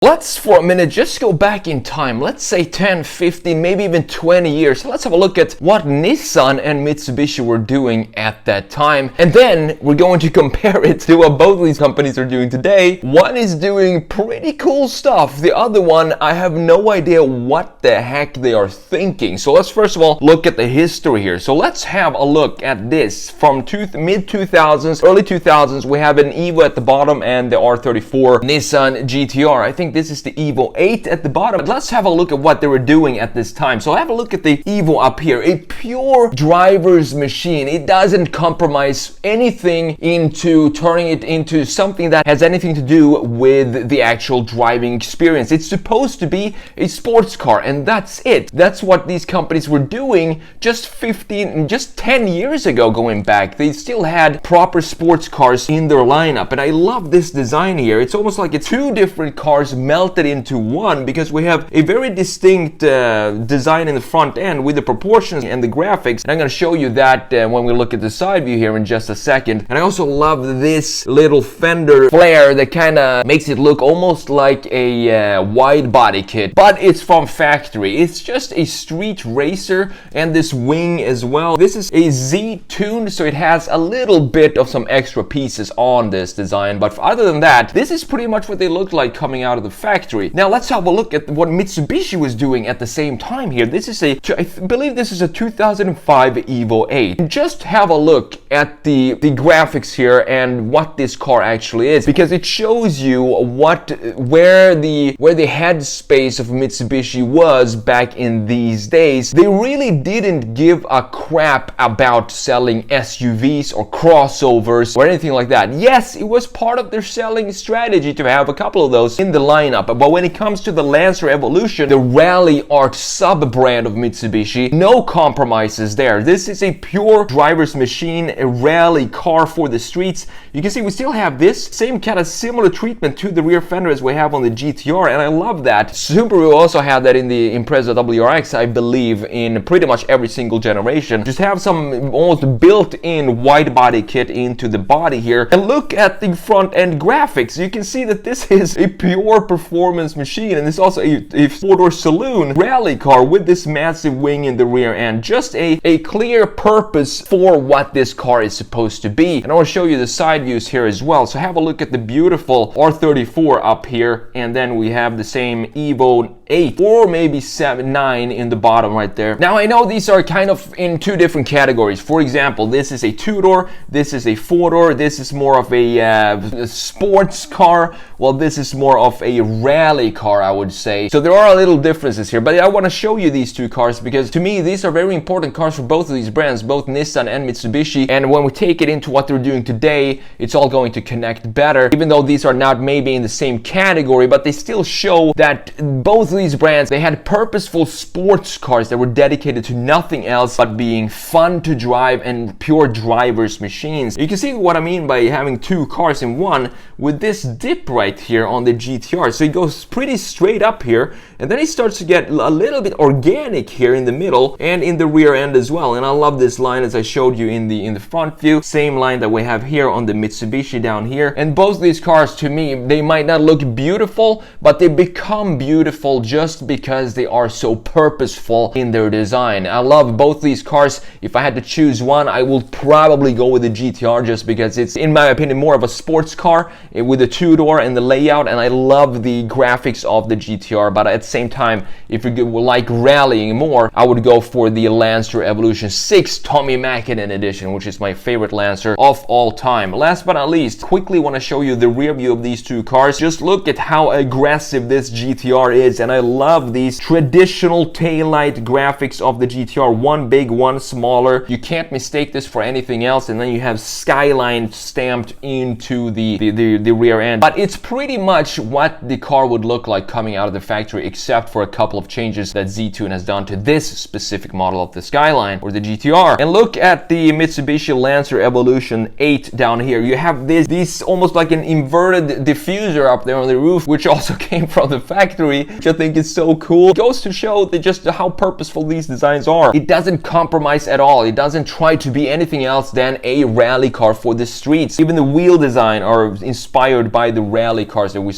Let's for a minute just go back in time. Let's say 10, 15, maybe even 20 years. Let's have a look at what Nissan and Mitsubishi were doing at that time. And then we're going to compare it to what both of these companies are doing today. One is doing pretty cool stuff. The other one, I have no idea what the heck they are thinking. So let's first of all look at the history here. So let's have a look at this. From mid-2000s, early 2000s, we have an Evo at the bottom and the R34 Nissan GTR. I think this is the Evo 8 at the bottom. But let's have a look at what they were doing at this time. So have a look at the Evo up here. A pure driver's machine. It doesn't compromise anything into turning it into something that has anything to do with the actual driving experience. It's supposed to be a sports car, and that's it. That's what these companies were doing just 10 years ago going back. They still had proper sports cars in their lineup, and I love this design here. It's almost like it's two different cars melted into one, because we have a very distinct design in the front end with the proportions and the graphics, and I'm going to show you that when we look at the side view here in just a second. And I also love this little fender flare that kind of makes it look almost like a wide body kit, but it's from factory. It's just a street racer, and this wing as well. This is a Z tuned, so it has a little bit of some extra pieces on this design, but other than that, this is pretty much what they look like coming out of the factory. Now let's have a look at what Mitsubishi was doing at the same time here. This is I believe this is a 2005 Evo 8. And just have a look at the graphics here and what this car actually is, because it shows you where the head space of Mitsubishi was back in these days. They really didn't give a crap about selling SUVs or crossovers or anything like that. Yes, it was part of their selling strategy to have a couple of those in the lineup, but when it comes to the Lancer Evolution, the Rally Art sub-brand of Mitsubishi, no compromises there. This is a pure driver's machine, a rally car for the streets. You can see we still have this same kind of similar treatment to the rear fender as we have on the GTR, and I love that. Subaru also had that in the Impreza WRX, I believe, in pretty much every single generation. Just have some almost built-in wide body kit into the body here. And look at the front end graphics. You can see that this is a pure performance machine, and it's also a four-door saloon rally car with this massive wing in the rear end. Just a clear purpose for what this car is supposed to be. And I want to show you the side views here as well. So have a look at the beautiful R34 up here, and then we have the same Evo 8 or maybe 9 in the bottom right there. Now I know these are kind of in two different categories. For example, this is a two-door, this is a four-door, this is more of a sports car, well this is more of a rally car, I would say. So there are little differences here, but I want to show you these two cars because to me these are very important cars for both of these brands, both Nissan and Mitsubishi, and when we take it into what they're doing today, it's all going to connect better, even though these are not maybe in the same category, but they still show that both of these brands, they had purposeful sports cars that were dedicated to nothing else but being fun to drive and pure driver's machines. You can see what I mean by having two cars in one with this dip right here on the GTR. So it goes pretty straight up here, and then it starts to get a little bit organic here in the middle and in the rear end as well. And I love this line as I showed you in the front view, same line that we have here on the Mitsubishi down here. And both of these cars, to me, they might not look beautiful, but they become beautiful just because they are so purposeful in their design. I love both these cars. If I had to choose one, I will probably go with the GTR just because it's, in my opinion, more of a sports car with a two-door and the layout, and I love the graphics of the GTR. But at the same time, if you like rallying more, I would go for the Lancer Evolution 6 Tommy Mäkinen edition, which is my favorite Lancer of all time. Last but not least, quickly want to show you the rear view of these two cars. Just look at how aggressive this GTR is, and I love these traditional taillight graphics of the GTR, one big, one smaller. You can't mistake this for anything else, and then you have Skyline stamped into the rear end. But it's pretty much what the car would look like coming out of the factory, except for a couple of changes that Z-Tune has done to this specific model of the Skyline or the GTR. And look at the Mitsubishi Lancer Evolution 8 down here. You have this almost like an inverted diffuser up there on the roof, which also came from the factory, which I think is so cool. It goes to show that just how purposeful these designs are. It doesn't compromise at all. It doesn't try to be anything else than a rally car for the streets. Even the wheel design are inspired by the rally cars that we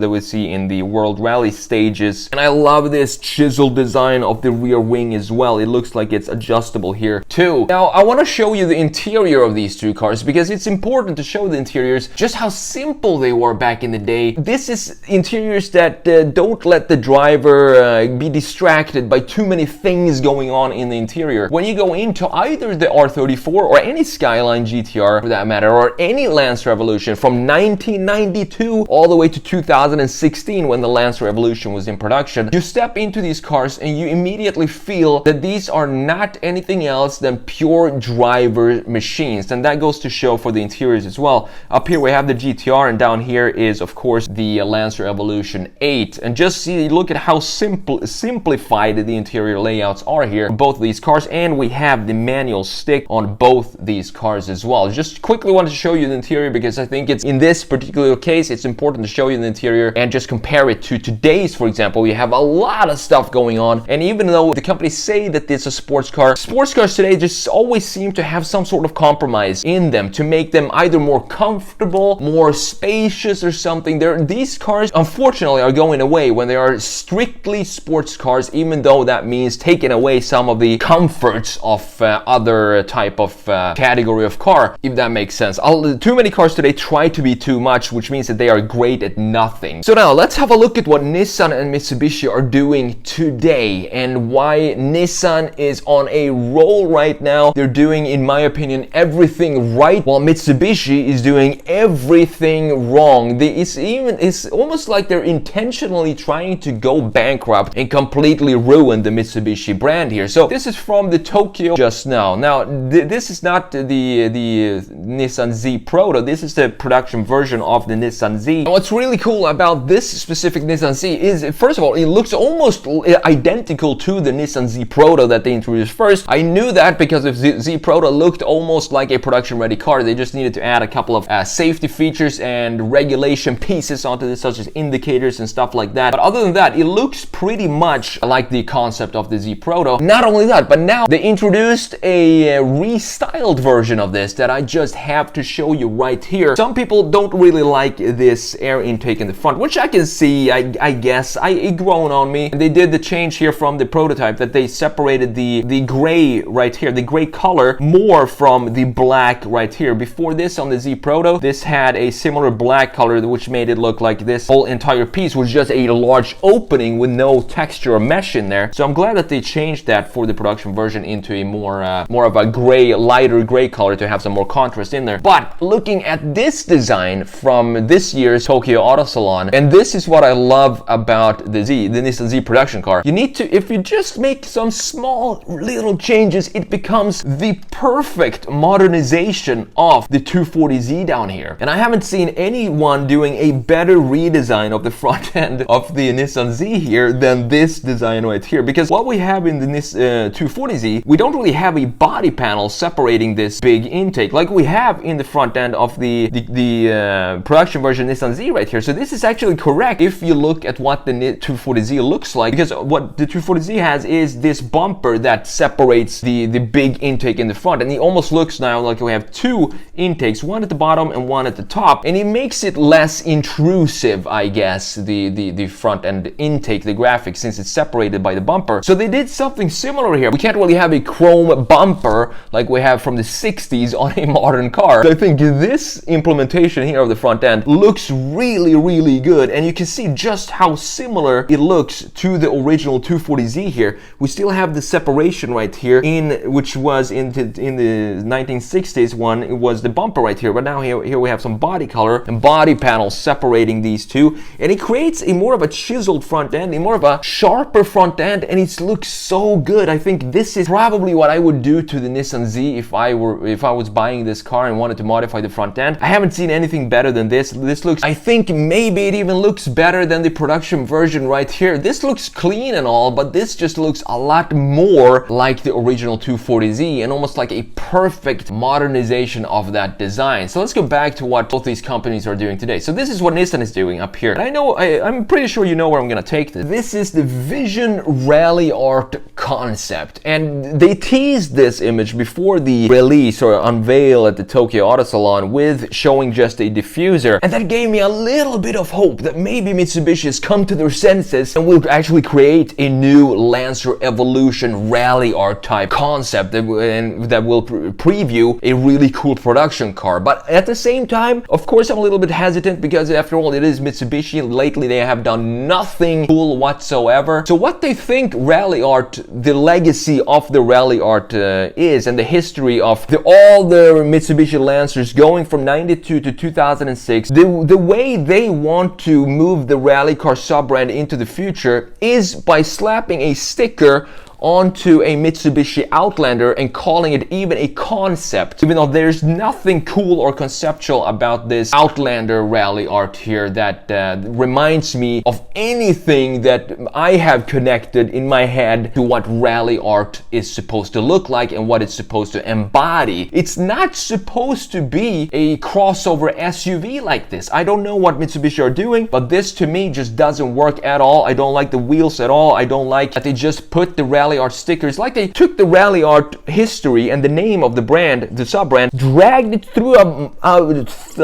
that we see in the World Rally stages. And I love this chiseled design of the rear wing as well. It looks like it's adjustable here too. Now I want to show you the interior of these two cars because it's important to show the interiors, just how simple they were back in the day. This is interiors that don't let the driver be distracted by too many things going on in the interior. When you go into either the R34 or any Skyline GTR for that matter, or any Lancer Evolution from 1992 all the way to 2016 when the Lancer Evolution was in production, you step into these cars and you immediately feel that these are not anything else than pure driver machines. And that goes to show for the interiors as well. Up here we have the GTR, and down here is of course the Lancer Evolution 8. And just see, look at how simplified the interior layouts are here for both of these cars, and we have the manual stick on both these cars as well. Just quickly wanted to show you the interior because I think it's, in this particular case, it's important to show you the interior and just compare it to today's. For example, we have a lot of stuff going on, and even though the companies say that it's a sports car, sports cars today just always seem to have some sort of compromise in them to make them either more comfortable, more spacious or something. These cars unfortunately are going away when they are strictly sports cars, even though that means taking away some of the comforts of other type of category of car, if that makes sense. Too many cars today try to be too much, which means that they are great at nothing. So now let's have a look at what Nissan and Mitsubishi are doing today and why Nissan is on a roll right now. They're doing, in my opinion, everything right, while Mitsubishi is doing everything wrong. It's almost like they're intentionally trying to go bankrupt and completely ruin the Mitsubishi brand here. So this is from the Tokyo just now. Now this is not the Nissan Z Proto. This is the production version of the Nissan Z. And what's really cool about this specific Nissan Z is, first of all, it looks almost identical to the Nissan Z Proto that they introduced first. I knew that because if Z Proto looked almost like a production ready car, they just needed to add a couple of safety features and regulation pieces onto this, such as indicators and stuff like that. But other than that, it looks pretty much like the concept of the Z Proto. Not only that, but now they introduced a restyled version of this that I just have to show you right here. Some people don't really like this air intake in the front, which I can see, I guess. It grown on me. They did the change here from the prototype that they separated the gray right here, the gray color, more from the black right here. Before this, on the Z Proto, this had a similar black color, which made it look like this whole entire piece was just a large opening with no texture or mesh in there. So I'm glad that they changed that for the production version into a more of a gray, lighter gray color to have some more contrast in there. But looking at this design from this year's Tokyo Auto Salon, and this is what I love about the Nissan Z production car. You need to, if you just make some small little changes, it becomes the perfect modernization of the 240Z down here. And I haven't seen anyone doing a better redesign of the front end of the Nissan Z here than this design right here. Because what we have in the 240Z, we don't really have a body panel separating this big intake like we have in the front end of the production version Nissan Z right here. So this is actually correct if you look at what the 240Z looks like, because what the 240Z has is this bumper that separates the big intake in the front, and it almost looks now like we have two intakes, one at the bottom and one at the top, and it makes it less intrusive, I guess, the front end intake, the graphics, since it's separated by the bumper. So they did something similar here. We can't really have a chrome bumper like we have from the 60s on a modern car. So I think this implementation here of the front end looks really, really good, and you can see just how similar it looks to the original 240Z here. We still have the separation right here, which was in the 1960s one, it was the bumper right here, but now here we have some body color and body panels separating these two, and it creates a more of a chiseled front end, a more of a sharper front end, and it looks so good. I think this is probably what I would do to the Nissan Z if I was buying this car and wanted to modify the front end. I haven't seen anything better than this. This looks, I think maybe it even looks better than the production version right here. This looks clean and all, but this just looks a lot more like the original 240Z and almost like a perfect modernization of that design. So let's go back to what both these companies are doing today. So this is what Nissan is doing up here. And I'm pretty sure you know where I'm gonna take this. This is the Vision Rally Art concept, and they teased this image before the release or unveil at the Tokyo Auto Salon with showing just a diffuser, and that gave me a little bit of hope that maybe Mitsubishi has come to their senses and will actually create a new Lancer Evolution rally art type concept that will preview a really cool production car. But at the same time, of course, I'm a little bit hesitant because after all, it is Mitsubishi. Lately, they have done nothing cool whatsoever. So what they think rally art, the legacy of the rally art is, and the history of all the Mitsubishi Lancers going from 92 to 2006, the way they want to move the rally car sub-brand into the future is by slapping a sticker onto a Mitsubishi Outlander and calling it even a concept, even though there's nothing cool or conceptual about this Outlander rally art here that reminds me of anything that I have connected in my head to what rally art is supposed to look like and what it's supposed to embody. It's not supposed to be a crossover SUV like this. I don't know what Mitsubishi are doing, but this to me just doesn't work at all. I don't like the wheels at all. I don't like that they just put the rally art stickers, like they took the rally art history and the name of the brand, the sub-brand, dragged it through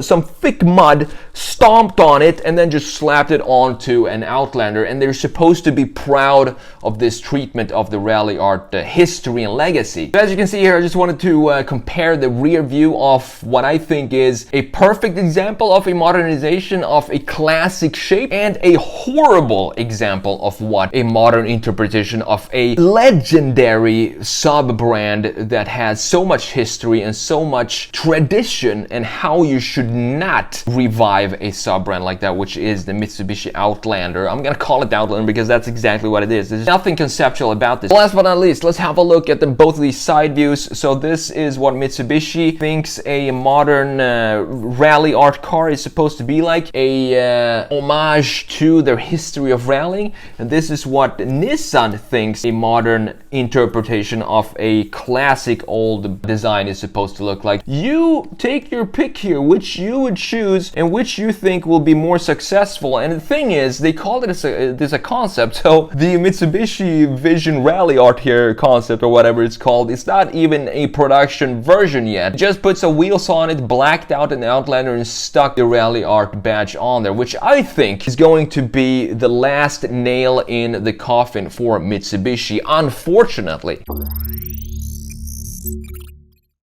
some thick mud, stomped on it, and then just slapped it onto an Outlander. And they're supposed to be proud of this treatment of the rally art history and legacy. So as you can see here, I just wanted to compare the rear view of what I think is a perfect example of a modernization of a classic shape and a horrible example of what a modern interpretation of a legendary sub-brand that has so much history and so much tradition, and how you should not revive a sub-brand like that, which is the Mitsubishi Outlander. I'm gonna call it Outlander because that's exactly what it is. There's nothing conceptual about this. Last but not least, let's have a look at both of these side views. So this is what Mitsubishi thinks a modern rally art car is supposed to be like, a homage to their history of rallying. And this is what Nissan thinks a modern interpretation of a classic old design is supposed to look like. You take your pick here, which you would choose and which you think will be more successful. And the thing is, they call it as a concept. So the Mitsubishi Vision Rally Art here concept, or whatever it's called, it's not even a production version yet. It just puts some wheels on it, blacked out an Outlander, and stuck the Rally Art badge on there, which I think is going to be the last nail in the coffin for Mitsubishi, unfortunately.